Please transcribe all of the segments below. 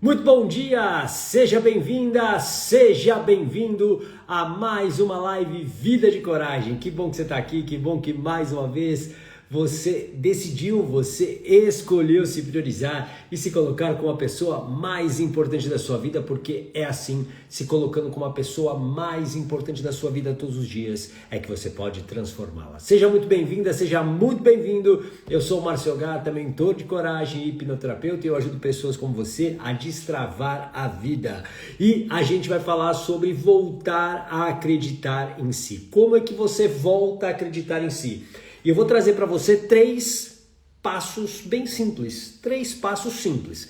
Muito bom dia, seja bem-vinda, seja bem-vindo a mais uma live Vida de Coragem. Que bom que você está aqui, que bom que mais uma vez você decidiu, você escolheu se priorizar e se colocar como a pessoa mais importante da sua vida, porque é assim, se colocando como a pessoa mais importante da sua vida todos os dias, é que você pode transformá-la. Seja muito bem-vinda, seja muito bem-vindo. Eu sou o Márcio Gata, mentor de coragem e hipnoterapeuta, e eu ajudo pessoas como você a destravar a vida. E a gente vai falar sobre voltar a acreditar em si. Como é que você volta a acreditar em si? E eu vou trazer para você 3 passos bem simples, 3 passos simples.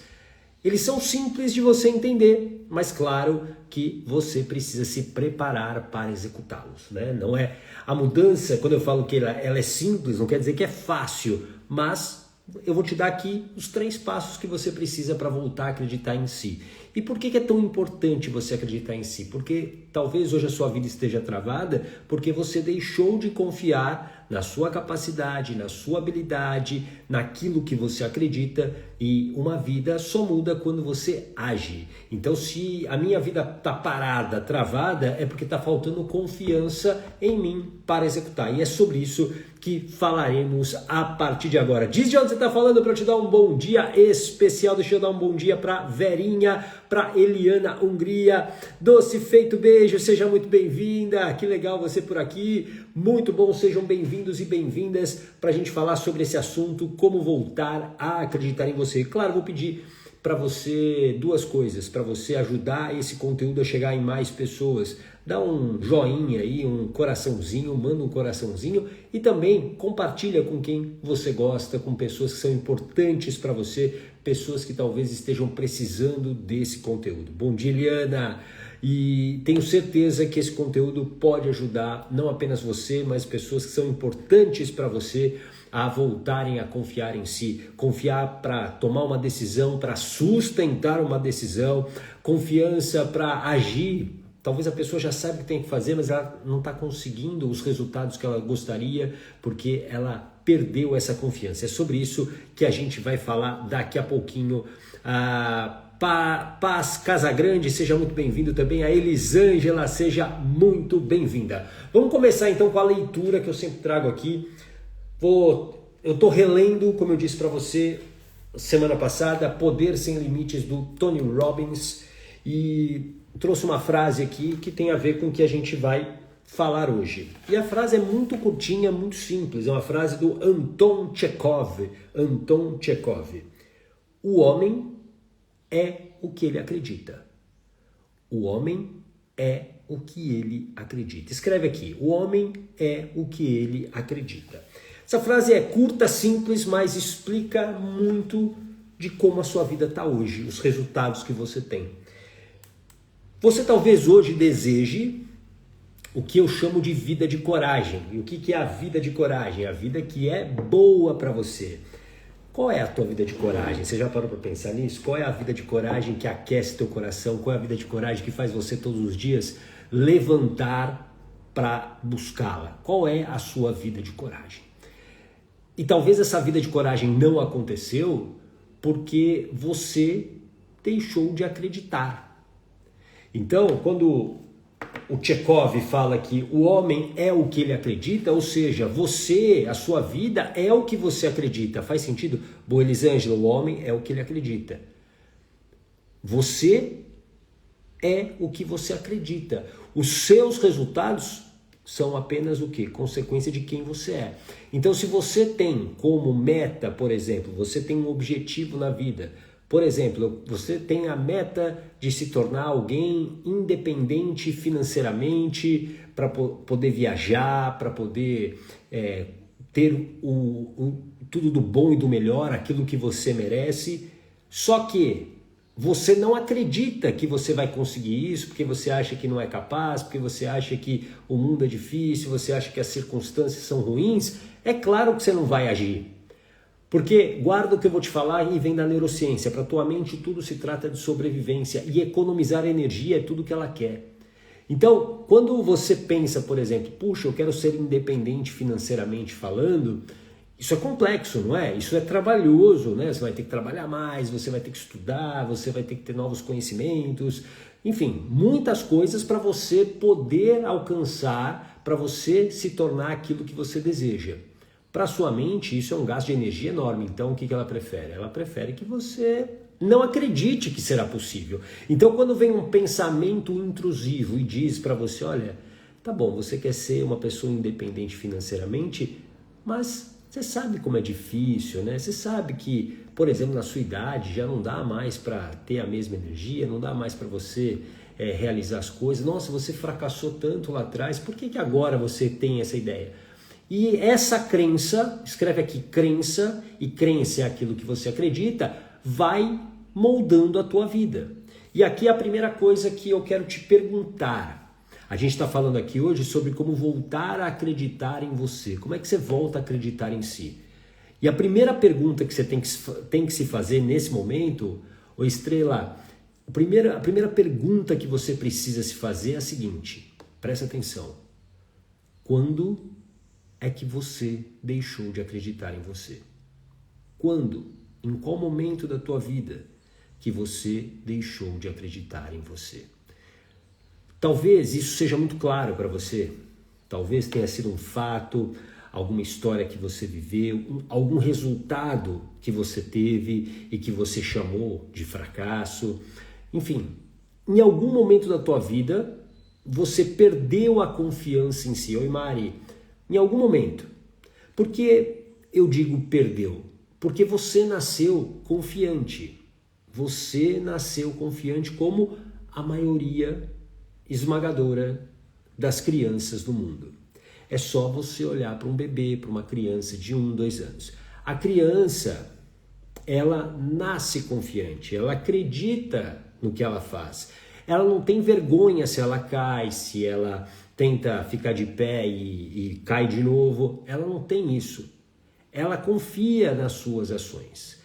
Eles são simples de você entender, mas claro que você precisa se preparar para executá-los, né? Não é a mudança, quando eu falo que ela é simples, não quer dizer que é fácil, mas eu vou te dar aqui os 3 passos que você precisa para voltar a acreditar em si. E por que é tão importante você acreditar em si? Porque talvez hoje a sua vida esteja travada porque você deixou de confiar na sua capacidade, na sua habilidade, naquilo que você acredita, e uma vida só muda quando você age. Então, se a minha vida está parada, travada, é porque está faltando confiança em mim para executar. E é sobre isso que falaremos a partir de agora. Diz de onde você está falando para eu te dar um bom dia especial. Deixa eu dar um bom dia para Verinha, para Eliana Hungria. Doce feito beijo, seja muito bem-vinda. Que legal você por aqui. Muito bom, sejam bem-vindos e bem-vindas para a gente falar sobre esse assunto, como voltar a acreditar em você. Claro, vou pedir para você 2 coisas, para você ajudar esse conteúdo a chegar em mais pessoas. Dá um joinha aí, um coraçãozinho, manda um coraçãozinho e também compartilha com quem você gosta, com pessoas que são importantes para você, pessoas que talvez estejam precisando desse conteúdo. Bom dia, Eliana! E tenho certeza que esse conteúdo pode ajudar não apenas você, mas pessoas que são importantes para você a voltarem a confiar em si. Confiar para tomar uma decisão, para sustentar uma decisão, confiança para agir. Talvez a pessoa já saiba o que tem que fazer, mas ela não está conseguindo os resultados que ela gostaria porque ela perdeu essa confiança. É sobre isso que a gente vai falar daqui a pouquinho. Paz Casagrande, seja muito bem-vindo também. A Elisângela, seja muito bem-vinda. Vamos começar então com a leitura que eu sempre trago aqui. Eu estou relendo, como eu disse para você semana passada, Poder Sem Limites, do Tony Robbins, e trouxe uma frase aqui que tem a ver com o que a gente vai falar hoje. E a frase é muito curtinha, muito simples. É uma frase do Anton Chekhov. Anton Chekhov. O homem é o que ele acredita. O homem é o que ele acredita. Escreve aqui. O homem é o que ele acredita. Essa frase é curta, simples, mas explica muito de como a sua vida está hoje, os resultados que você tem. Você talvez hoje deseje o que eu chamo de vida de coragem. E o que é a vida de coragem? A vida que é boa para você. Qual é a tua vida de coragem? Você já parou para pensar nisso? Qual é a vida de coragem que aquece teu coração? Qual é a vida de coragem que faz você todos os dias levantar para buscá-la? Qual é a sua vida de coragem? E talvez essa vida de coragem não aconteceu porque você deixou de acreditar. Então, quando o Chekhov fala que o homem é o que ele acredita, ou seja, você, a sua vida é o que você acredita. Faz sentido? Boa, Elisângela, o homem é o que ele acredita. Você é o que você acredita. Os seus resultados são apenas o quê? Consequência de quem você é. Então, se você tem como meta, por exemplo, você tem um objetivo na vida. Por exemplo, você tem a meta de se tornar alguém independente financeiramente, para poder viajar, para poder ter tudo do bom e do melhor, aquilo que você merece. Só que você não acredita que você vai conseguir isso, porque você acha que não é capaz, porque você acha que o mundo é difícil, você acha que as circunstâncias são ruins. É claro que você não vai agir. Porque, guarda o que eu vou te falar e vem da neurociência, para tua mente tudo se trata de sobrevivência e economizar energia é tudo que ela quer. Então, quando você pensa, por exemplo, puxa, eu quero ser independente financeiramente falando, Isso é complexo, não é? Isso é trabalhoso, né? Você vai ter que trabalhar mais, você vai ter que estudar, você vai ter que ter novos conhecimentos, enfim, muitas coisas para você poder alcançar, para você se tornar aquilo que você deseja. Para sua mente, isso é um gasto de energia enorme. Então, o que ela prefere? Ela prefere que você não acredite que será possível. Então, quando vem um pensamento intrusivo e diz para você, olha, tá bom, você quer ser uma pessoa independente financeiramente, mas você sabe como é difícil, né? Você sabe que, por exemplo, na sua idade já não dá mais para ter a mesma energia, não dá mais para você realizar as coisas. Nossa, você fracassou tanto lá atrás, por que agora você tem essa ideia? E essa crença, escreve aqui crença, e crença é aquilo que você acredita, vai moldando a tua vida. E aqui é a primeira coisa que eu quero te perguntar. A gente está falando aqui hoje sobre como voltar a acreditar em você. Como é que você volta a acreditar em si? E a primeira pergunta que você tem que se fazer nesse momento, ô Estrela, a primeira pergunta que você precisa se fazer é a seguinte, presta atenção. Quando é que você deixou de acreditar em você? Quando? Em qual momento da tua vida que você deixou de acreditar em você? Talvez isso seja muito claro para você. Talvez tenha sido um fato, alguma história que você viveu, algum resultado que você teve e que você chamou de fracasso. Enfim, em algum momento da tua vida, você perdeu a confiança em si. Oi, Mari. Em algum momento. Por que eu digo perdeu? Porque você nasceu confiante. Você nasceu confiante como a maioria esmagadora das crianças do mundo. É só você olhar para um bebê, para uma criança de 1, 2 anos. A criança, ela nasce confiante, ela acredita no que ela faz. Ela não tem vergonha se ela cai, se ela tenta ficar de pé e cai de novo. Ela não tem isso. Ela confia nas suas ações.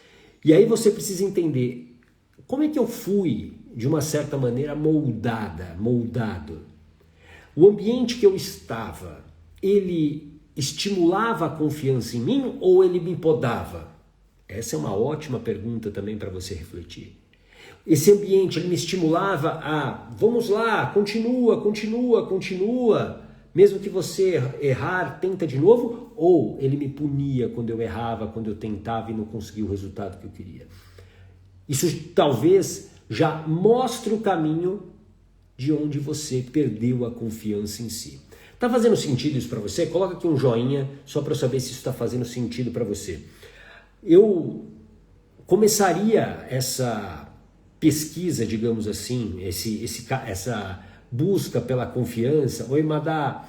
E aí você precisa entender como é que eu fui, de uma certa maneira, moldado. O ambiente que eu estava, ele estimulava a confiança em mim ou ele me podava? Essa é uma ótima pergunta também para você refletir. Esse ambiente, ele me estimulava a, vamos lá, continua, mesmo que você errar, tenta de novo, ou ele me punia quando eu errava, quando eu tentava e não conseguia o resultado que eu queria? Isso talvez já mostre o caminho de onde você perdeu a confiança em si. Tá fazendo sentido isso para você? Coloca aqui um joinha só para eu saber se isso está fazendo sentido para você. Eu começaria essa pesquisa, digamos assim, essa busca pela confiança. Oi, Madá,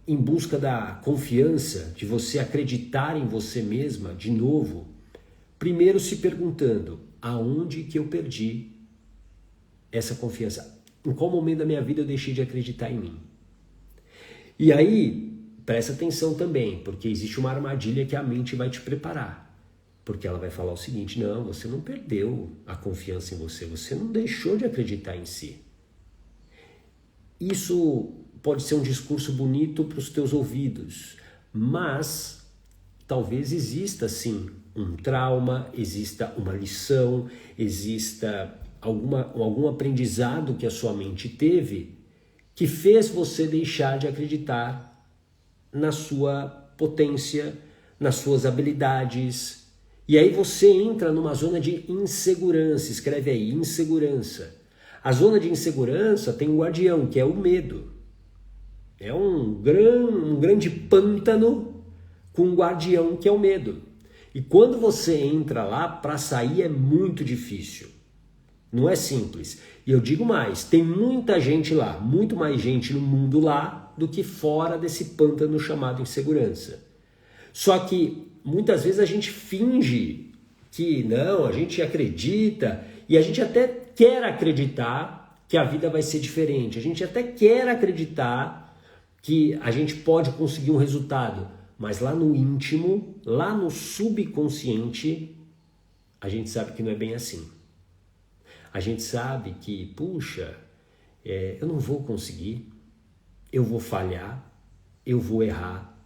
em busca da confiança, de você acreditar em você mesma de novo, primeiro se perguntando, aonde que eu perdi essa confiança? Em qual momento da minha vida eu deixei de acreditar em mim? E aí, presta atenção também, porque existe uma armadilha que a mente vai te preparar. Porque ela vai falar o seguinte, não, você não perdeu a confiança em você, você não deixou de acreditar em si. Isso pode ser um discurso bonito para os teus ouvidos, mas talvez exista sim um trauma, exista uma lição, exista algum aprendizado que a sua mente teve que fez você deixar de acreditar na sua potência, nas suas habilidades. E aí você entra numa zona de insegurança, escreve aí, insegurança. A zona de insegurança tem um guardião, que é o medo. É um grande pântano com um guardião, que é o medo. E quando você entra lá, para sair é muito difícil. Não é simples. E eu digo mais, tem muita gente lá, muito mais gente no mundo lá do que fora desse pântano chamado insegurança. Só que muitas vezes a gente finge que não, a gente acredita e a gente até quer acreditar que a vida vai ser diferente. A gente até quer acreditar que a gente pode conseguir um resultado. Mas lá no íntimo, lá no subconsciente, a gente sabe que não é bem assim. A gente sabe que, puxa, eu não vou conseguir, eu vou falhar, eu vou errar,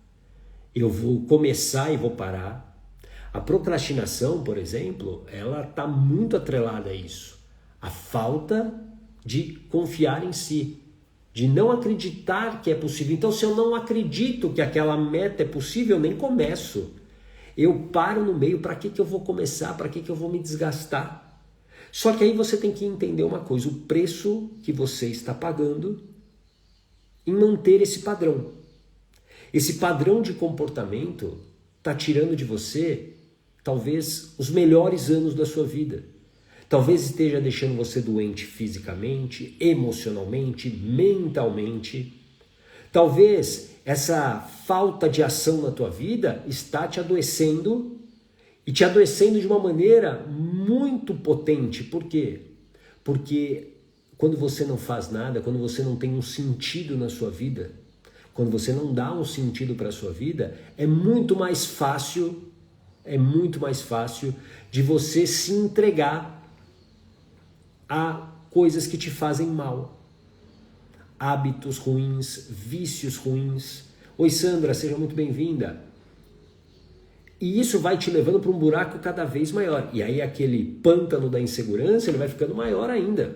eu vou começar e vou parar. A procrastinação, por exemplo, ela está muito atrelada a isso. A falta de confiar em si, de não acreditar que é possível. Então, se eu não acredito que aquela meta é possível, eu nem começo. Eu paro no meio. Para que eu vou começar? Para que eu vou me desgastar? Só que aí você tem que entender uma coisa, o preço que você está pagando em manter esse padrão. Esse padrão de comportamento está tirando de você talvez os melhores anos da sua vida. Talvez esteja deixando você doente fisicamente, emocionalmente, mentalmente. Talvez essa falta de ação na tua vida está te adoecendo e te adoecendo de uma maneira muito potente. Por quê? Porque quando você não faz nada, quando você não tem um sentido na sua vida, quando você não dá um sentido para a sua vida, é muito mais fácil de você se entregar a coisas que te fazem mal. Hábitos ruins, vícios ruins. Oi Sandra, seja muito bem-vinda. E isso vai te levando para um buraco cada vez maior. E aí aquele pântano da insegurança, ele vai ficando maior ainda.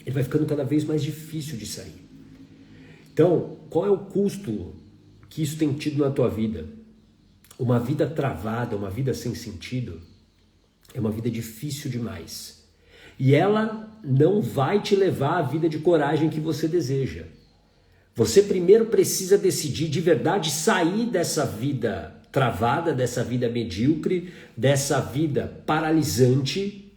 Ele vai ficando cada vez mais difícil de sair. Então, qual é o custo que isso tem tido na tua vida? Uma vida travada, uma vida sem sentido, é uma vida difícil demais. E ela não vai te levar à vida de coragem que você deseja. Você primeiro precisa decidir de verdade sair dessa vida travada, dessa vida medíocre, dessa vida paralisante,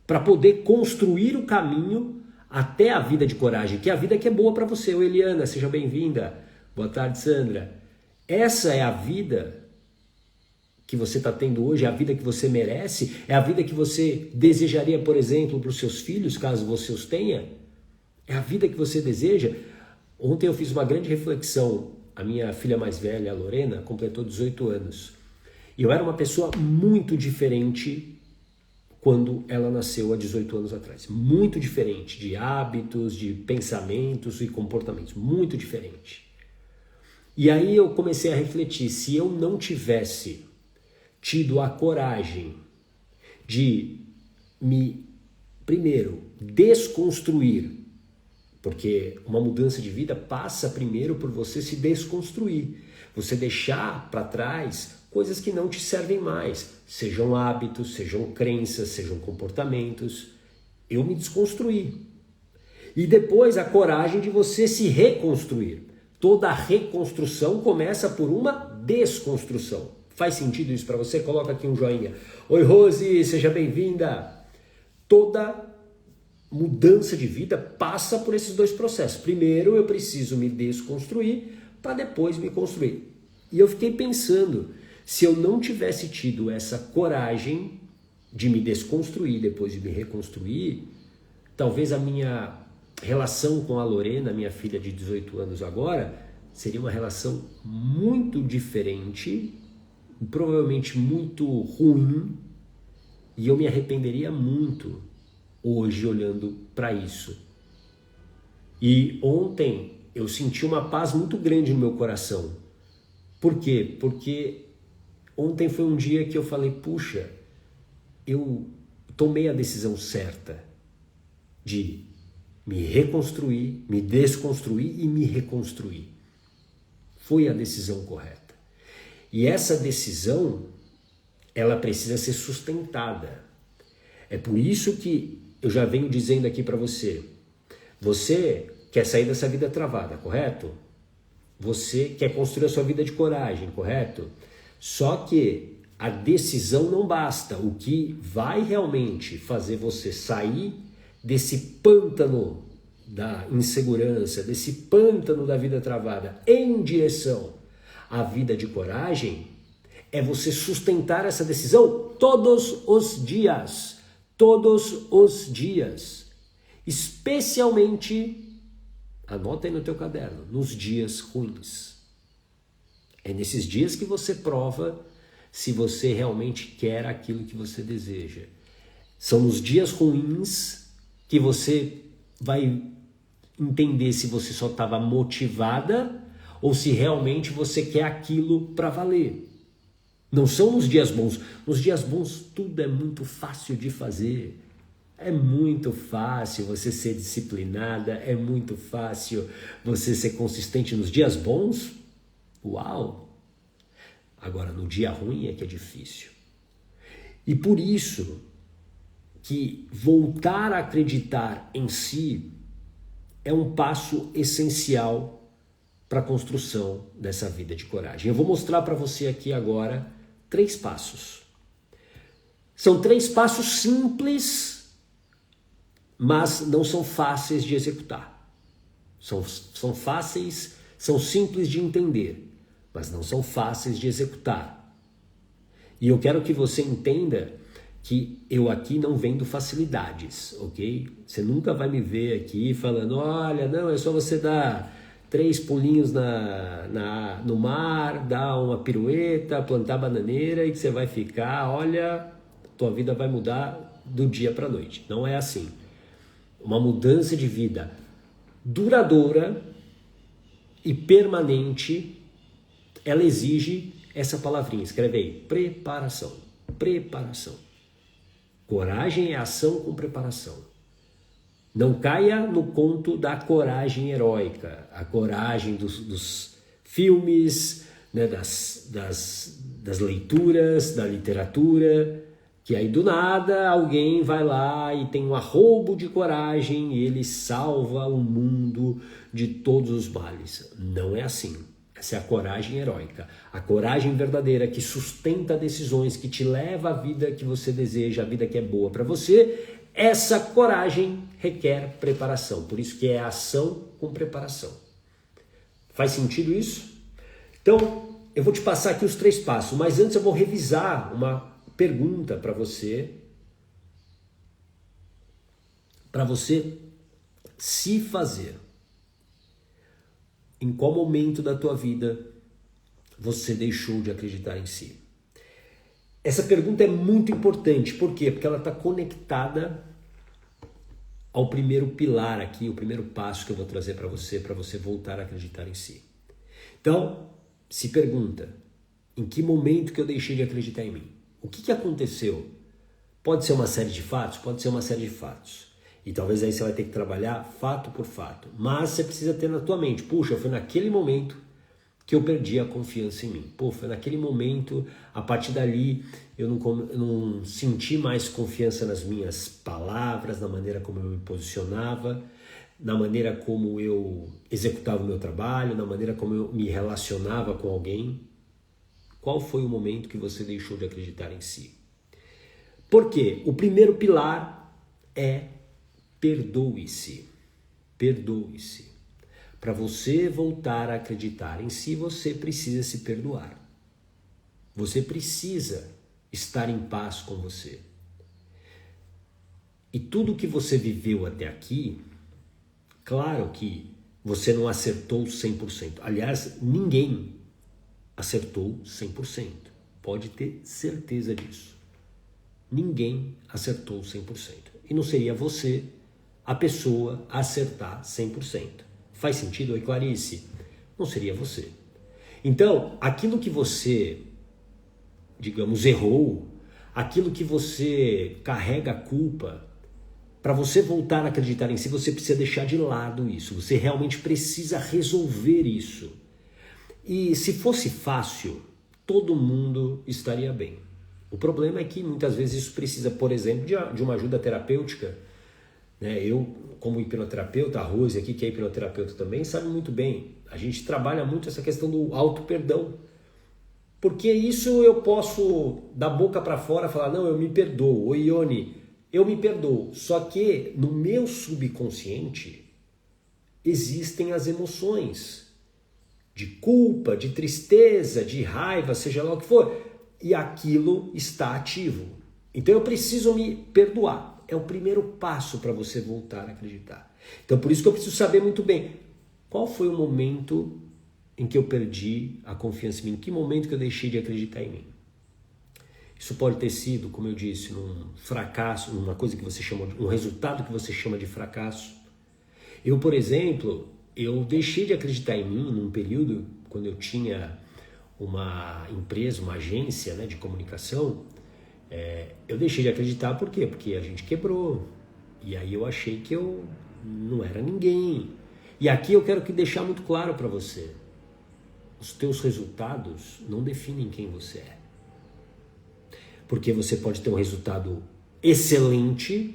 para poder construir o caminho até a vida de coragem, que é a vida que é boa para você. Oi, Eliana, seja bem-vinda. Boa tarde, Sandra. Essa é a vida que você está tendo hoje, é a vida que você merece, é a vida que você desejaria, por exemplo, para os seus filhos, caso você os tenha? É a vida que você deseja? Ontem eu fiz uma grande reflexão. A minha filha mais velha, a Lorena, completou 18 anos. E eu era uma pessoa muito diferente quando ela nasceu há 18 anos atrás. Muito diferente de hábitos, de pensamentos e comportamentos. Muito diferente. E aí eu comecei a refletir, se eu não tivesse tido a coragem de me, primeiro, desconstruir, porque uma mudança de vida passa primeiro por você se desconstruir, você deixar para trás coisas que não te servem mais, sejam hábitos, sejam crenças, sejam comportamentos. Eu me desconstruí. E depois a coragem de você se reconstruir. Toda reconstrução começa por uma desconstrução. Faz sentido isso para você? Coloca aqui um joinha. Oi, Rose, seja bem-vinda. Toda mudança de vida passa por esses dois processos. Primeiro, eu preciso me desconstruir para depois me construir. E eu fiquei pensando, se eu não tivesse tido essa coragem de me desconstruir depois de me reconstruir, talvez a minha relação com a Lorena, minha filha de 18 anos agora, seria uma relação muito diferente, provavelmente muito ruim, e eu me arrependeria muito hoje olhando para isso. E ontem eu senti uma paz muito grande no meu coração. Por quê? Porque ontem foi um dia que eu falei, puxa, eu tomei a decisão certa de me reconstruir, me desconstruir e me reconstruir. Foi a decisão correta. E essa decisão, ela precisa ser sustentada. É por isso que eu já venho dizendo aqui para você, você quer sair dessa vida travada, correto? Você quer construir a sua vida de coragem, correto? Só que a decisão não basta. O que vai realmente fazer você sair desse pântano da insegurança, desse pântano da vida travada em direção à vida de coragem, é você sustentar essa decisão todos os dias. Todos os dias. Especialmente, anota aí no teu caderno, nos dias ruins. É nesses dias que você prova se você realmente quer aquilo que você deseja. São nos dias ruins que você vai entender se você só estava motivada ou se realmente você quer aquilo para valer. Não são nos dias bons. Nos dias bons tudo é muito fácil de fazer. É muito fácil você ser disciplinada, é muito fácil você ser consistente nos dias bons. Uau! Agora, no dia ruim é que é difícil. E por isso que voltar a acreditar em si é um passo essencial para a construção dessa vida de coragem. Eu vou mostrar para você aqui agora 3 passos. São 3 passos simples, mas não são fáceis de executar. São fáceis, são simples de entender, mas não são fáceis de executar. E eu quero que você entenda que eu aqui não vendo facilidades, ok? Você nunca vai me ver aqui falando, olha, não, é só você dar 3 pulinhos no mar, dar uma pirueta, plantar bananeira e que você vai ficar, olha, tua vida vai mudar do dia para a noite. Não é assim. Uma mudança de vida duradoura e permanente, ela exige essa palavrinha, escreve aí, preparação. Preparação. Coragem é ação com preparação. Não caia no conto da coragem heróica, a coragem dos filmes, né, das leituras, da literatura, que aí do nada alguém vai lá e tem um arroubo de coragem e ele salva o mundo de todos os males. Não é assim. Essa é a coragem heróica, a coragem verdadeira que sustenta decisões, que te leva à vida que você deseja, a vida que é boa para você. Essa coragem requer preparação, por isso que é ação com preparação. Faz sentido isso? Então, eu vou te passar aqui os 3 passos, mas antes eu vou revisar uma pergunta para você se fazer. Em qual momento da tua vida você deixou de acreditar em si? Essa pergunta é muito importante. Por quê? Porque ela está conectada ao primeiro pilar aqui, o primeiro passo que eu vou trazer para você voltar a acreditar em si. Então, se pergunta, em que momento que eu deixei de acreditar em mim? O que aconteceu? Pode ser uma série de fatos? Pode ser uma série de fatos. E talvez aí você vai ter que trabalhar fato por fato. Mas você precisa ter na tua mente, puxa, foi naquele momento que eu perdi a confiança em mim. Pô, foi naquele momento, a partir dali, eu não senti mais confiança nas minhas palavras, na maneira como eu me posicionava, na maneira como eu executava o meu trabalho, na maneira como eu me relacionava com alguém. Qual foi o momento que você deixou de acreditar em si? Por quê? O primeiro pilar é perdoe-se. Perdoe-se. Para você voltar a acreditar em si, você precisa se perdoar. Você precisa estar em paz com você. E tudo que você viveu até aqui, claro que você não acertou 100%. Aliás, ninguém acertou 100%. Pode ter certeza disso. Ninguém acertou 100%. E não seria você a pessoa a acertar 100%. Faz sentido aí, Clarice? Não seria você. Então, aquilo que você, digamos, errou, aquilo que você carrega a culpa, para você voltar a acreditar em si, você precisa deixar de lado isso. Você realmente precisa resolver isso. E se fosse fácil, todo mundo estaria bem. O problema é que muitas vezes isso precisa, por exemplo, de uma ajuda terapêutica. Eu, como hipnoterapeuta, a Rose aqui, que é hipnoterapeuta também, sabe muito bem. A gente trabalha muito essa questão do auto-perdão. Porque isso eu posso, da boca para fora, falar, não, eu me perdoo. Oi, Ione, eu me perdoo. Só que no meu subconsciente existem as emoções de culpa, de tristeza, de raiva, seja lá o que for. E aquilo está ativo. Então eu preciso me perdoar. É o primeiro passo para você voltar a acreditar. Então por isso que eu preciso saber muito bem qual foi o momento em que eu perdi a confiança em mim, em que momento que eu deixei de acreditar em mim. Isso pode ter sido, como eu disse, num fracasso, numa coisa que você chama, um resultado que você chama de fracasso. Eu, por exemplo, eu deixei de acreditar em mim num período quando eu tinha uma empresa, uma agência, né, de comunicação. Eu deixei de acreditar por quê? Porque a gente quebrou. E aí eu achei que eu não era ninguém. E aqui eu quero deixar muito claro para você. Os teus resultados não definem quem você é. Porque você pode ter um resultado excelente,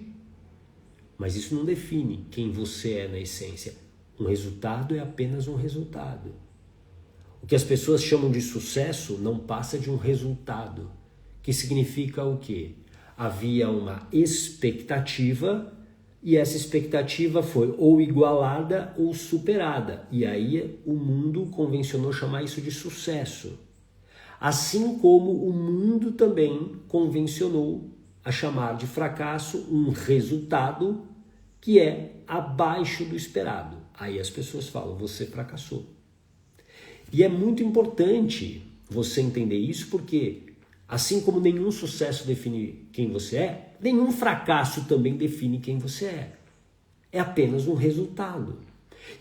mas isso não define quem você é na essência. Um resultado é apenas um resultado. O que as pessoas chamam de sucesso não passa de um resultado, que significa o quê? Havia uma expectativa e essa expectativa foi ou igualada ou superada. E aí o mundo convencionou chamar isso de sucesso. Assim como o mundo também convencionou a chamar de fracasso um resultado que é abaixo do esperado. Aí as pessoas falam, você fracassou. E é muito importante você entender isso porque, assim como nenhum sucesso define quem você é, nenhum fracasso também define quem você é. É apenas um resultado.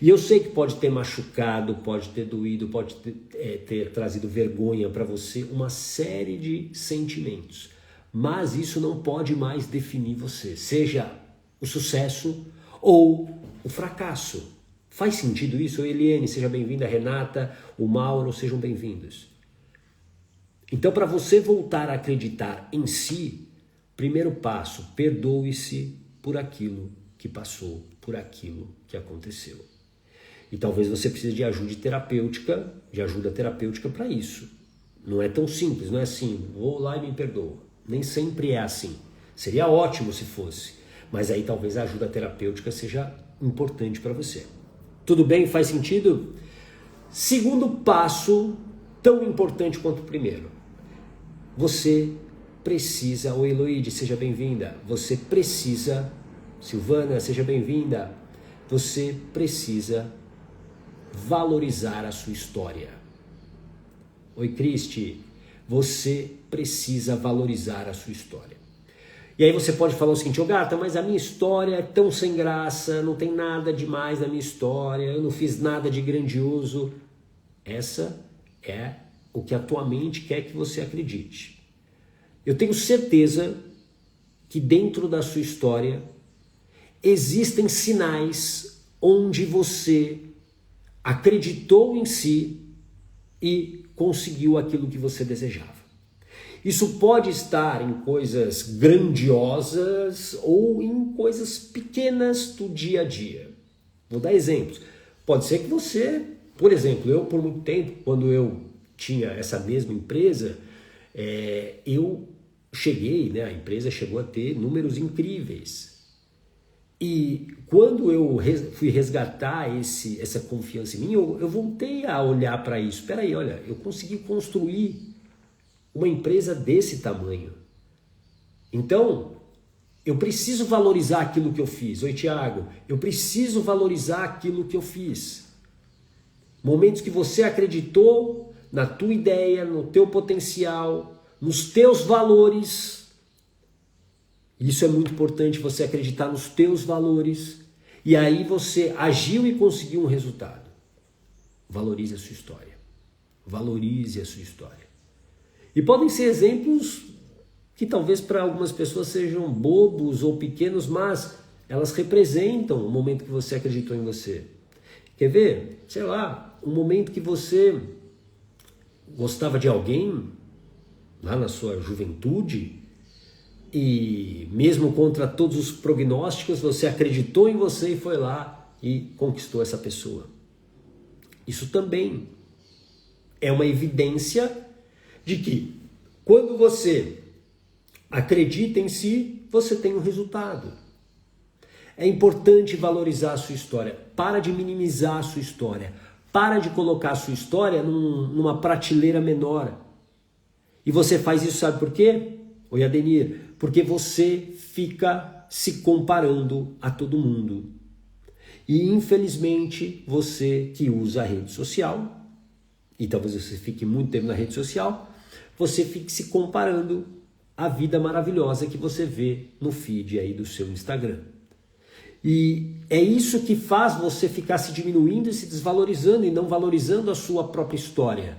E eu sei que pode ter machucado, pode ter doído, pode ter trazido vergonha para você, uma série de sentimentos. Mas isso não pode mais definir você, seja o sucesso ou o fracasso. Faz sentido isso? Oi, Eliane, seja bem-vinda. Renata, o Mauro, sejam bem-vindos. Então, para você voltar a acreditar em si, primeiro passo, perdoe-se por aquilo que passou, por aquilo que aconteceu. E talvez você precise de ajuda terapêutica para isso. Não é tão simples, não é assim, vou lá e me perdoo. Nem sempre é assim. Seria ótimo se fosse, mas aí talvez a ajuda terapêutica seja importante para você. Tudo bem? Faz sentido? Segundo passo, tão importante quanto o primeiro. Você precisa, oi Eloide, seja bem-vinda. Você precisa, Silvana, seja bem-vinda. Você precisa valorizar a sua história. Oi Cristi, você precisa valorizar a sua história. E aí você pode falar o seguinte, Gata, mas a minha história é tão sem graça, não tem nada demais na minha história, eu não fiz nada de grandioso. Essa é o que a tua mente quer que você acredite. Eu tenho certeza que dentro da sua história existem sinais onde você acreditou em si e conseguiu aquilo que você desejava. Isso pode estar em coisas grandiosas ou em coisas pequenas do dia a dia. Vou dar exemplos. Pode ser que você, por exemplo, eu por muito tempo, quando eu tinha essa mesma empresa, eu cheguei, né, a empresa chegou a ter números incríveis. E quando eu fui resgatar essa confiança em mim, eu voltei a olhar para isso. Espera aí, olha, eu consegui construir uma empresa desse tamanho. Então, eu preciso valorizar aquilo que eu fiz. Oi, Tiago, eu preciso valorizar aquilo que eu fiz. Momentos que você acreditou na tua ideia, no teu potencial, nos teus valores. Isso é muito importante, você acreditar nos teus valores. E aí você agiu e conseguiu um resultado. Valorize a sua história. Valorize a sua história. E podem ser exemplos que talvez para algumas pessoas sejam bobos ou pequenos, mas elas representam o momento que você acreditou em você. Quer ver? Sei lá, um momento que você gostava de alguém, lá na sua juventude, e mesmo contra todos os prognósticos, você acreditou em você e foi lá e conquistou essa pessoa. Isso também é uma evidência de que quando você acredita em si, você tem um resultado. É importante valorizar a sua história. Para de minimizar a sua história. Para de colocar a sua história numa prateleira menor. E você faz isso, sabe por quê? Oi, Adenir. Porque você fica se comparando a todo mundo. E infelizmente, você que usa a rede social, e talvez você fique muito tempo na rede social, você fique se comparando à vida maravilhosa que você vê no feed aí do seu Instagram. E é isso que faz você ficar se diminuindo e se desvalorizando e não valorizando a sua própria história.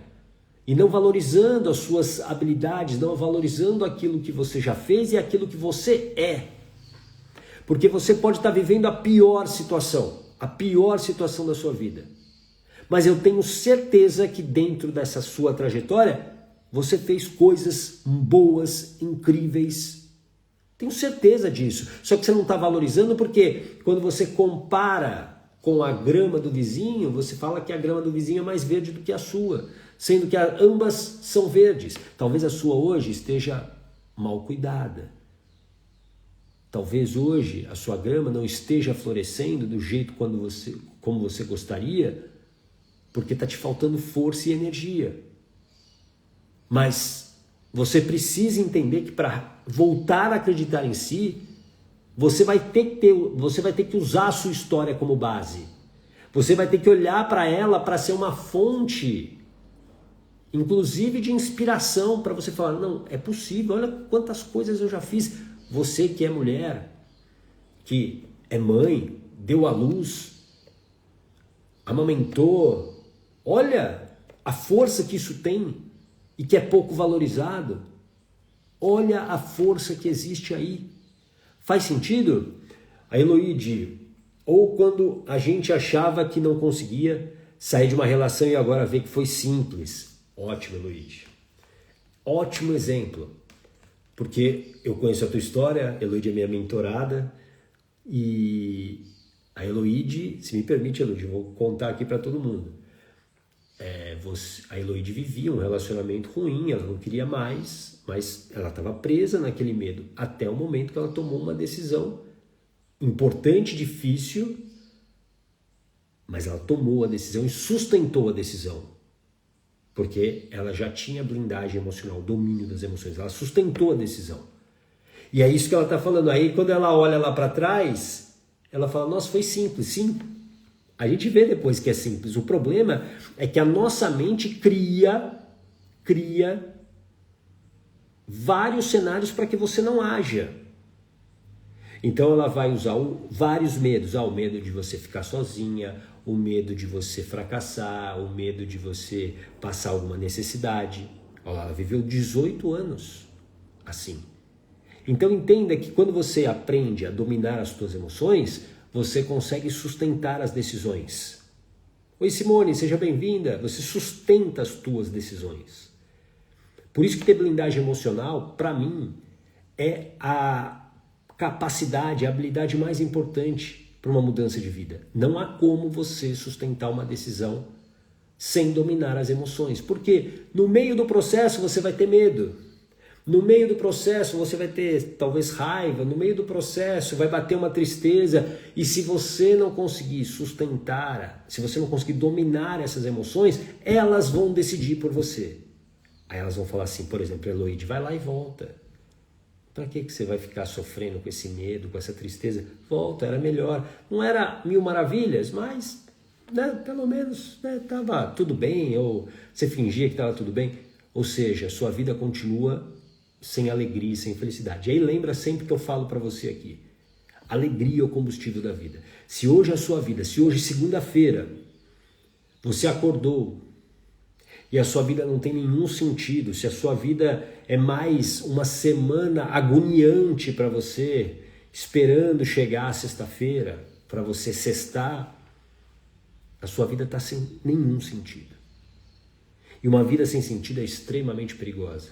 E não valorizando as suas habilidades, não valorizando aquilo que você já fez e aquilo que você é. Porque você pode estar vivendo a pior situação da sua vida. Mas eu tenho certeza que dentro dessa sua trajetória, você fez coisas boas, incríveis. Tenho certeza disso. Só que você não está valorizando porque quando você compara com a grama do vizinho, você fala que a grama do vizinho é mais verde do que a sua, sendo que ambas são verdes. Talvez a sua hoje esteja mal cuidada. Talvez hoje a sua grama não esteja florescendo do jeito como você gostaria, porque está te faltando força e energia. Mas você precisa entender que para voltar a acreditar em si, você vai ter que usar a sua história como base. Você vai ter que olhar para ela para ser uma fonte, inclusive de inspiração, para você falar, não, é possível, olha quantas coisas eu já fiz. Você que é mulher, que é mãe, deu à luz, amamentou, olha a força que isso tem e que é pouco valorizado. Olha a força que existe aí. Faz sentido? A Eloíde, ou quando a gente achava que não conseguia sair de uma relação e agora vê que foi simples. Ótimo, Eloíde. Ótimo exemplo. Porque eu conheço a tua história, a Eloíde é minha mentorada, e a Eloíde, se me permite, Eloíde, eu vou contar aqui para todo mundo. A Eloíde vivia um relacionamento ruim, ela não queria mais, mas ela estava presa naquele medo, até o momento que ela tomou uma decisão importante, difícil, mas ela tomou a decisão e sustentou a decisão. Porque ela já tinha blindagem emocional, domínio das emoções. Ela sustentou a decisão. E é isso que ela está falando. Aí quando ela olha lá para trás, ela fala, nossa, foi simples. Sim, a gente vê depois que é simples. O problema é que a nossa mente cria vários cenários para que você não haja. Então ela vai usar vários medos. O medo de você ficar sozinha, o medo de você fracassar, o medo de você passar alguma necessidade. Olha lá, ela viveu 18 anos assim. Então entenda que quando você aprende a dominar as suas emoções, você consegue sustentar as decisões. Oi Simone, seja bem-vinda. Você sustenta as tuas decisões. Por isso que ter blindagem emocional, para mim, é a capacidade, a habilidade mais importante para uma mudança de vida. Não há como você sustentar uma decisão sem dominar as emoções. Porque no meio do processo você vai ter medo. No meio do processo você vai ter talvez raiva. No meio do processo vai bater uma tristeza. E se você não conseguir sustentar, se você não conseguir dominar essas emoções, elas vão decidir por você. Aí elas vão falar assim, por exemplo, Eloíde, vai lá e volta. Para que você vai ficar sofrendo com esse medo, com essa tristeza? Volta, era melhor. Não era mil maravilhas, mas pelo menos estava tudo bem, ou você fingia que estava tudo bem. Ou seja, sua vida continua sem alegria, sem felicidade. E aí lembra sempre que eu falo para você aqui, alegria é o combustível da vida. Se hoje a sua vida, se hoje segunda-feira, você acordou e a sua vida não tem nenhum sentido, se a sua vida é mais uma semana agoniante para você, esperando chegar a sexta-feira, para você sextar, a sua vida está sem nenhum sentido. E uma vida sem sentido é extremamente perigosa.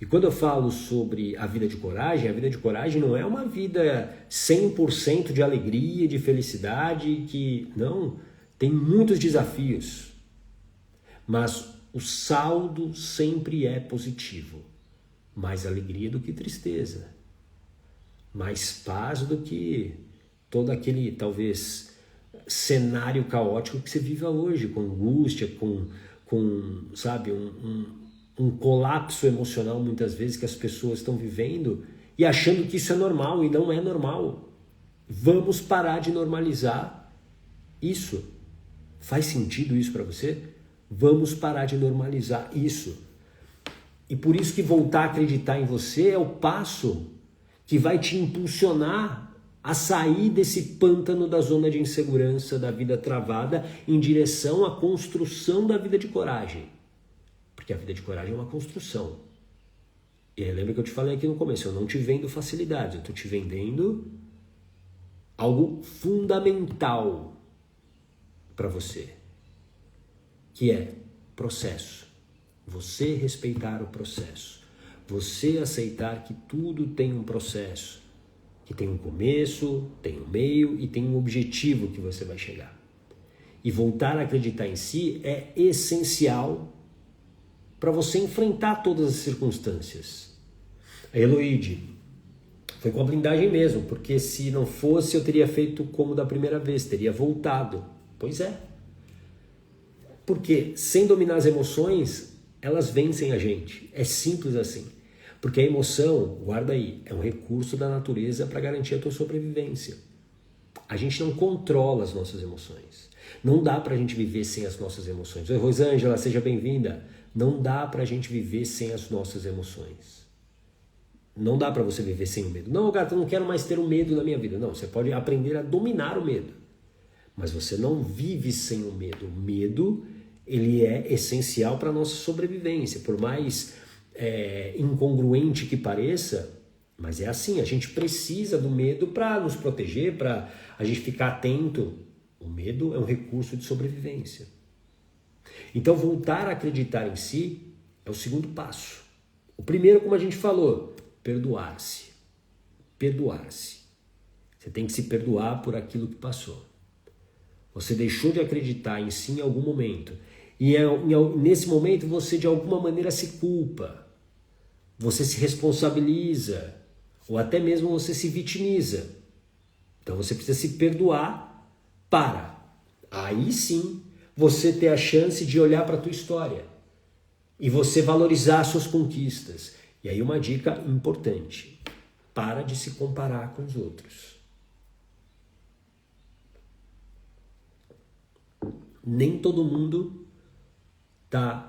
E quando eu falo sobre a vida de coragem não é uma vida 100% de alegria, de felicidade, não, tem muitos desafios. Mas o saldo sempre é positivo. Mais alegria do que tristeza. Mais paz do que todo aquele, talvez, cenário caótico que você vive hoje, com angústia, com sabe, um colapso emocional muitas vezes que as pessoas estão vivendo e achando que isso é normal e não é normal. Vamos parar de normalizar isso. Faz sentido isso para você? Vamos parar de normalizar isso. E por isso que voltar a acreditar em você é o passo que vai te impulsionar a sair desse pântano da zona de insegurança, da vida travada, em direção à construção da vida de coragem. Porque a vida de coragem é uma construção. E aí, lembra que eu te falei aqui no começo, eu não te vendo facilidades, eu estou te vendendo algo fundamental para você, que é processo. Você respeitar o processo. Você aceitar que tudo tem um processo, que tem um começo, tem um meio e tem um objetivo que você vai chegar. E voltar a acreditar em si é essencial para você enfrentar todas as circunstâncias. A Heloíde foi com a blindagem mesmo, porque se não fosse eu teria feito como da primeira vez, teria voltado. Pois é. Porque sem dominar as emoções, elas vencem a gente. É simples assim. Porque a emoção, guarda aí, é um recurso da natureza para garantir a tua sobrevivência. A gente não controla as nossas emoções. Não dá para a gente viver sem as nossas emoções. Oi, Rosângela, seja bem-vinda. Não dá para a gente viver sem as nossas emoções. Não dá para você viver sem o medo. Não, gato, eu não quero mais ter o medo na minha vida. Não, você pode aprender a dominar o medo. Mas você não vive sem o medo. O medo, ele é essencial para a nossa sobrevivência. Por mais incongruente que pareça, mas é assim, a gente precisa do medo para nos proteger, para a gente ficar atento. O medo é um recurso de sobrevivência. Então, voltar a acreditar em si é o segundo passo. O primeiro, como a gente falou, perdoar-se. Perdoar-se. Você tem que se perdoar por aquilo que passou. Você deixou de acreditar em si em algum momento. E nesse momento você de alguma maneira se culpa. Você se responsabiliza. Ou até mesmo você se vitimiza. Então você precisa se perdoar para, aí sim, você ter a chance de olhar para a tua história. E você valorizar suas conquistas. E aí uma dica importante. Para de se comparar com os outros. Nem todo mundo tá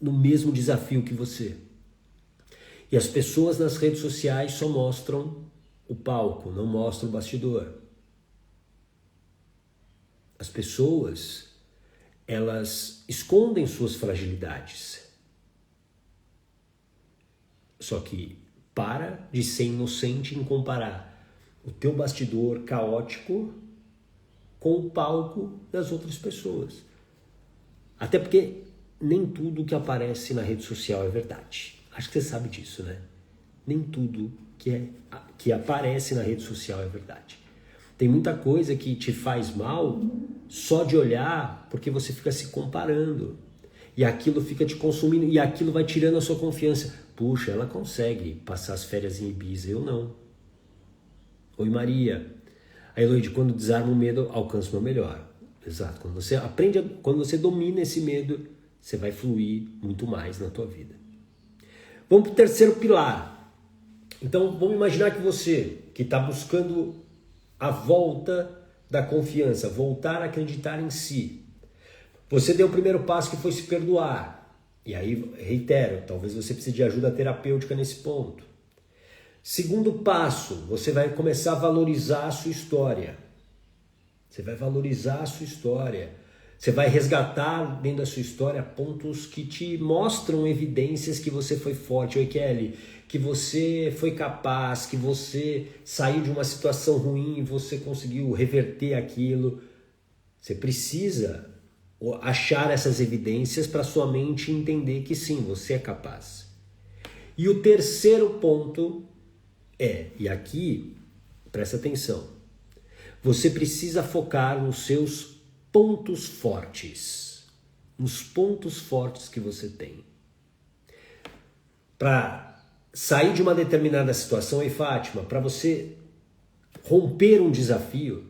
no mesmo desafio que você. E as pessoas nas redes sociais só mostram o palco, não mostram o bastidor. As pessoas, elas escondem suas fragilidades. Só que para de ser inocente em comparar o teu bastidor caótico com o palco das outras pessoas. Até porque nem tudo que aparece na rede social é verdade. Acho que você sabe disso, né? Nem tudo que aparece na rede social é verdade. Tem muita coisa que te faz mal só de olhar porque você fica se comparando. E aquilo fica te consumindo e aquilo vai tirando a sua confiança. Puxa, ela consegue passar as férias em Ibiza, eu não. Oi, Maria. A Heloíde, quando desarma o medo, alcança o meu melhor. Exato. Quando você domina esse medo, você vai fluir muito mais na tua vida. Vamos para o terceiro pilar. Então, vamos imaginar que você, que está buscando a volta da confiança, voltar a acreditar em si. Você deu o primeiro passo que foi se perdoar. E aí, reitero, talvez você precise de ajuda terapêutica nesse ponto. Segundo passo, você vai começar a valorizar a sua história. Você vai valorizar a sua história. Você vai resgatar dentro da sua história pontos que te mostram evidências que você foi forte. Oi, Kelly, que você foi capaz, que você saiu de uma situação ruim e você conseguiu reverter aquilo. Você precisa achar essas evidências para sua mente entender que sim, você é capaz. E o terceiro ponto e aqui, presta atenção, você precisa focar nos seus pontos fortes, nos pontos fortes que você tem. Para sair de uma determinada situação, e Fátima, para você romper um desafio,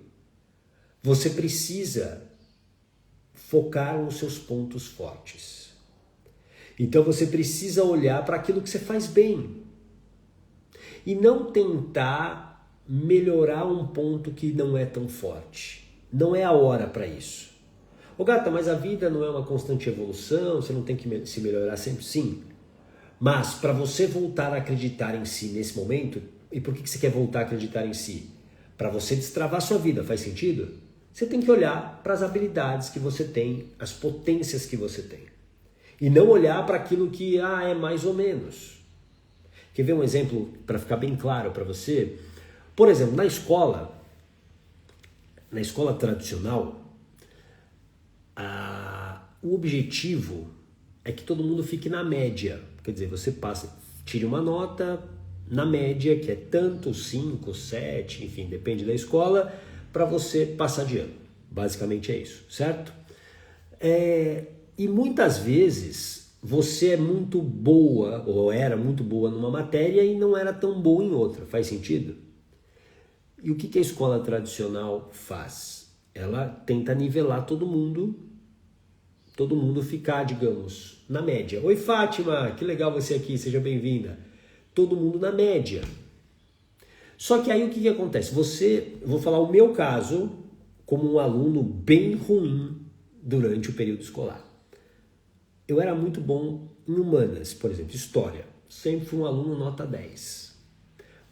você precisa focar nos seus pontos fortes. Então você precisa olhar para aquilo que você faz bem e não tentar melhorar um ponto que não é tão forte. Não é a hora para isso. Ô gata, mas a vida não é uma constante evolução, você não tem que se melhorar sempre? Sim, Mas para você voltar a acreditar em si nesse momento, e por que você quer voltar a acreditar em si? Para você destravar sua vida, faz sentido? Você tem que olhar para as habilidades que você tem, as potências que você tem. E não olhar para aquilo que é mais ou menos. Quer ver um exemplo para ficar bem claro para você? Por exemplo, na escola tradicional, o objetivo é que todo mundo fique na média. Quer dizer, você tire uma nota na média, que é tanto, 5, 7, enfim, depende da escola, para você passar de ano. Basicamente é isso, certo? E muitas vezes você é muito boa, ou era muito boa numa matéria e não era tão boa em outra. Faz sentido? E o que a escola tradicional faz? Ela tenta nivelar todo mundo ficar, digamos, na média. Oi, Fátima, que legal você aqui, seja bem-vinda. Todo mundo na média. Só que aí o que acontece? Vou falar o meu caso como um aluno bem ruim durante o período escolar. Eu era muito bom em humanas, por exemplo, história. Sempre fui um aluno nota 10.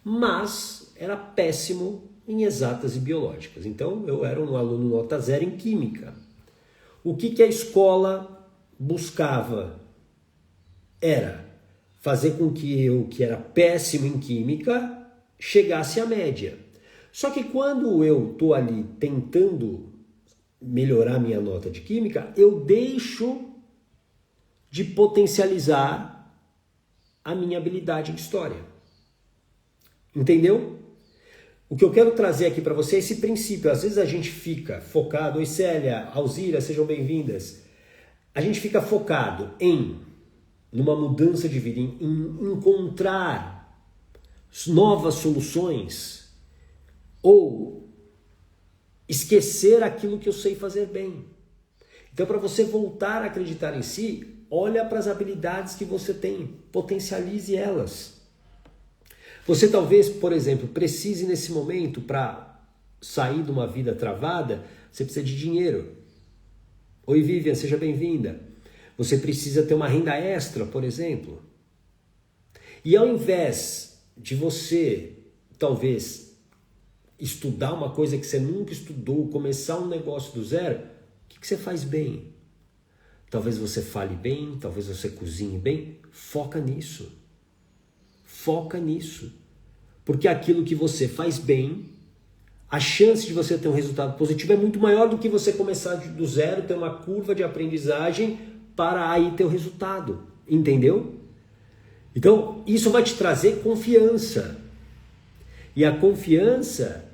Mas era péssimo em exatas e biológicas. Então eu era um aluno nota 0 em química. O que a escola buscava era fazer com que eu, que era péssimo em química, chegasse à média. Só que quando eu estou ali tentando melhorar minha nota de química, eu deixo de potencializar a minha habilidade em história. Entendeu? O que eu quero trazer aqui para você é esse princípio. Às vezes a gente fica focado, oi Célia, Alzira, sejam bem-vindas. A gente fica focado numa mudança de vida, em encontrar novas soluções ou esquecer aquilo que eu sei fazer bem. Então, para você voltar a acreditar em si, olha para as habilidades que você tem, potencialize elas. Você talvez, por exemplo, precise nesse momento, para sair de uma vida travada, você precisa de dinheiro. Oi Vivian, seja bem-vinda. Você precisa ter uma renda extra, por exemplo. E ao invés de você, talvez, estudar uma coisa que você nunca estudou, começar um negócio do zero, o que você faz bem? Talvez você fale bem, talvez você cozinhe bem. Foca nisso. Foca nisso. Porque aquilo que você faz bem, a chance de você ter um resultado positivo é muito maior do que você começar do zero, ter uma curva de aprendizagem para aí ter o resultado. Entendeu? Então, isso vai te trazer confiança. E a confiança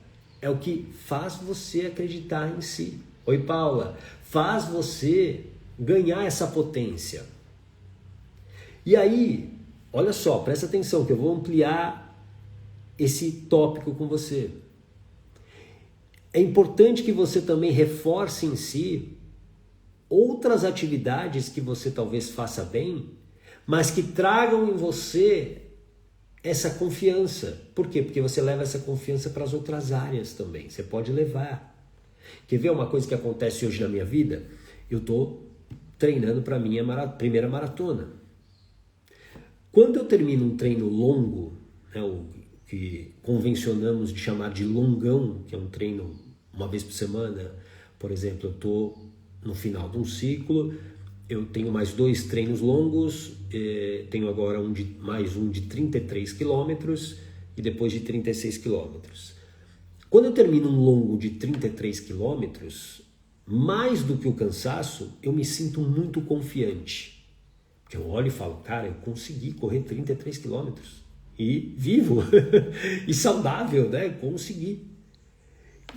é o que faz você acreditar em si. Oi, Paula. Faz você ganhar essa potência. E aí, olha só, presta atenção que eu vou ampliar esse tópico com você. É importante que você também reforce em si outras atividades que você talvez faça bem, mas que tragam em você essa confiança. Por quê? Porque você leva essa confiança para as outras áreas também. Você pode levar. Quer ver uma coisa que acontece hoje na minha vida? Eu estou treinando para a minha primeira maratona. Quando eu termino um treino longo, o que convencionamos de chamar de longão, que é um treino uma vez por semana, por exemplo, eu estou no final de um ciclo, eu tenho mais 2 treinos longos, tenho agora mais um de 33 quilômetros e depois de 36 quilômetros. Quando eu termino um longo de 33 quilômetros, mais do que o cansaço, eu me sinto muito confiante. Porque eu olho e falo, cara, eu consegui correr 33 quilômetros e vivo e saudável, né? Consegui.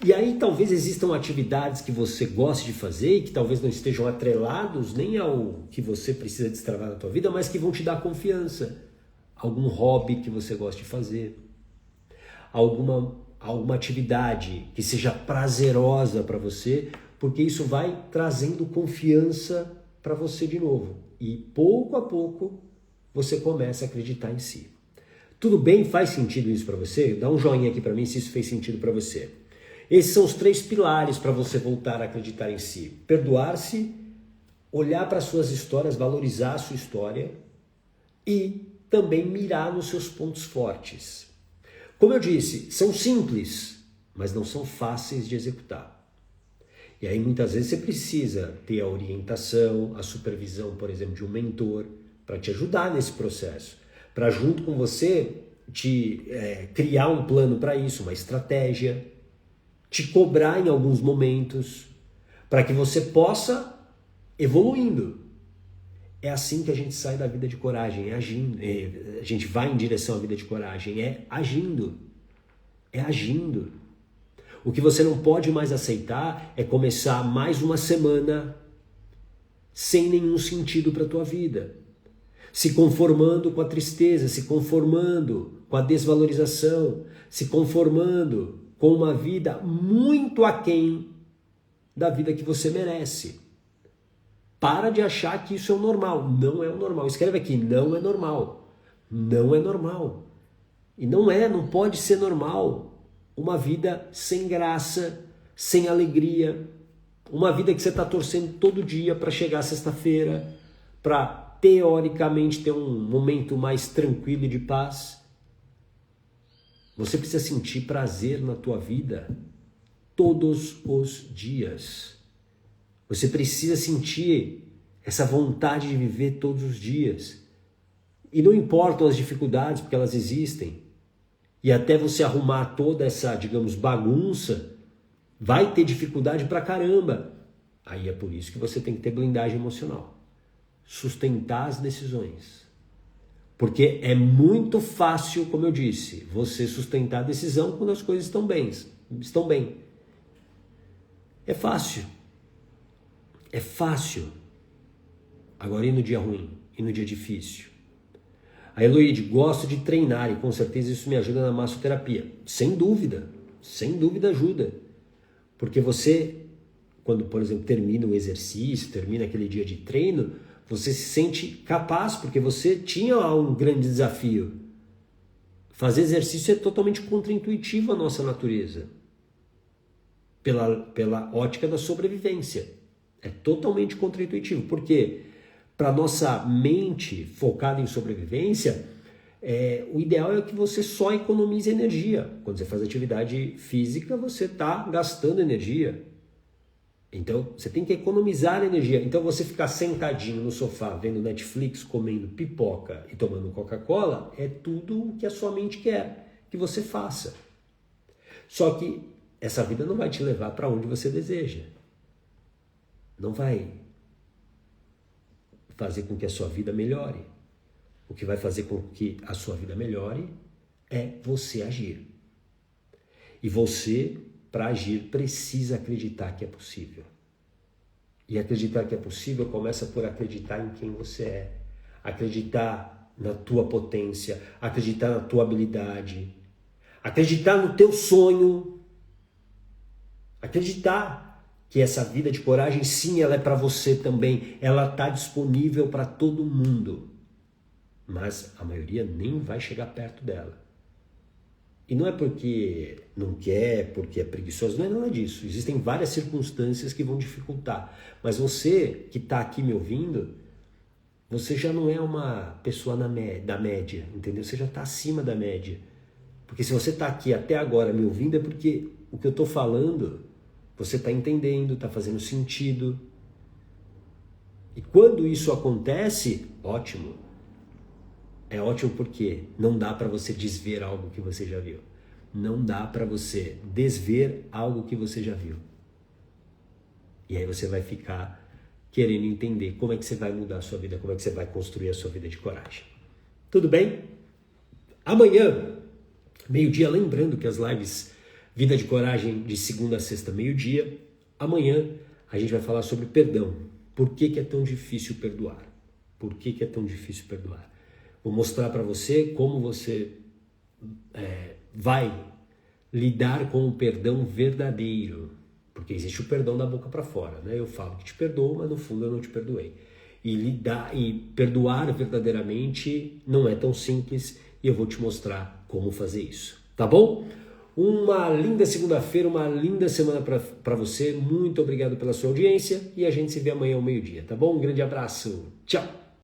E aí talvez existam atividades que você goste de fazer e que talvez não estejam atrelados nem ao que você precisa destravar na tua vida, mas que vão te dar confiança. Algum hobby que você goste de fazer, alguma atividade que seja prazerosa para você, porque isso vai trazendo confiança para você de novo. E pouco a pouco você começa a acreditar em si. Tudo bem? Faz sentido isso para você? Dá um joinha aqui para mim se isso fez sentido para você. Esses são os 3 pilares para você voltar a acreditar em si. Perdoar-se, olhar para suas histórias, valorizar a sua história, e também mirar nos seus pontos fortes. Como eu disse, são simples, mas não são fáceis de executar. E aí muitas vezes você precisa ter a orientação, a supervisão, por exemplo, de um mentor para te ajudar nesse processo, para junto com você criar um plano para isso, uma estratégia, te cobrar em alguns momentos, para que você possa evoluindo. É assim que a gente sai da vida de coragem, é agindo. A gente vai em direção à vida de coragem, é agindo. É agindo. O que você não pode mais aceitar é começar mais uma semana sem nenhum sentido para a tua vida. Se conformando com a tristeza, se conformando com a desvalorização, se conformando com uma vida muito aquém da vida que você merece. Para de achar que isso é o normal. Não é o normal. Escreve aqui, não é normal. Não é normal. E não pode ser normal. Uma vida sem graça, sem alegria. Uma vida que você está torcendo todo dia para chegar sexta-feira, para teoricamente ter um momento mais tranquilo e de paz. Você precisa sentir prazer na tua vida todos os dias. Você precisa sentir essa vontade de viver todos os dias. E não importam as dificuldades, porque elas existem. E até você arrumar toda essa, digamos, bagunça, vai ter dificuldade pra caramba. Aí é por isso que você tem que ter blindagem emocional. Sustentar as decisões. Porque é muito fácil, como eu disse, você sustentar a decisão quando as coisas estão bem. É fácil. É fácil. Agora e no dia ruim? E no dia difícil? A Heloíde, gosto de treinar e com certeza isso me ajuda na massoterapia. Sem dúvida ajuda. Porque você, quando, por exemplo, termina o exercício, termina aquele dia de treino, você se sente capaz, porque você tinha um grande desafio. Fazer exercício é totalmente contraintuitivo à nossa natureza. Pela ótica da sobrevivência. É totalmente contraintuitivo. Por quê? Para nossa mente focada em sobrevivência, o ideal é que você só economize energia. Quando você faz atividade física, você está gastando energia. Então, você tem que economizar energia. Então, você ficar sentadinho no sofá, vendo Netflix, comendo pipoca e tomando Coca-Cola, é tudo o que a sua mente quer que você faça. Só que essa vida não vai te levar para onde você deseja. Não vai fazer com que a sua vida melhore. O que vai fazer com que a sua vida melhore é você agir. E você, para agir, precisa acreditar que é possível. E acreditar que é possível começa por acreditar em quem você é. Acreditar na tua potência, acreditar na tua habilidade, acreditar no teu sonho, acreditar que essa vida de coragem, sim, ela é para você também. Ela está disponível para todo mundo. Mas a maioria nem vai chegar perto dela. E não é porque não quer, porque é preguiçoso, não é nada disso. Existem várias circunstâncias que vão dificultar. Mas você que está aqui me ouvindo, você já não é uma pessoa da média, entendeu? Você já está acima da média. Porque se você está aqui até agora me ouvindo, é porque o que eu estou falando, você está entendendo, está fazendo sentido. E quando isso acontece, ótimo. É ótimo porque não dá para você desver algo que você já viu. Não dá para você desver algo que você já viu. E aí você vai ficar querendo entender como é que você vai mudar a sua vida, como é que você vai construir a sua vida de coragem. Tudo bem? Amanhã, meio-dia, lembrando que as lives Vida de Coragem de segunda a sexta, meio-dia. Amanhã a gente vai falar sobre perdão. Por que é tão difícil perdoar? Por que é tão difícil perdoar? Vou mostrar para você como você vai lidar com o perdão verdadeiro. Porque existe o perdão da boca para fora, né? Eu falo que te perdoo, mas no fundo eu não te perdoei. E perdoar verdadeiramente não é tão simples e eu vou te mostrar como fazer isso. Tá bom? Uma linda segunda-feira, uma linda semana para você. Muito obrigado pela sua audiência e a gente se vê amanhã ao meio-dia, tá bom? Um grande abraço. Tchau!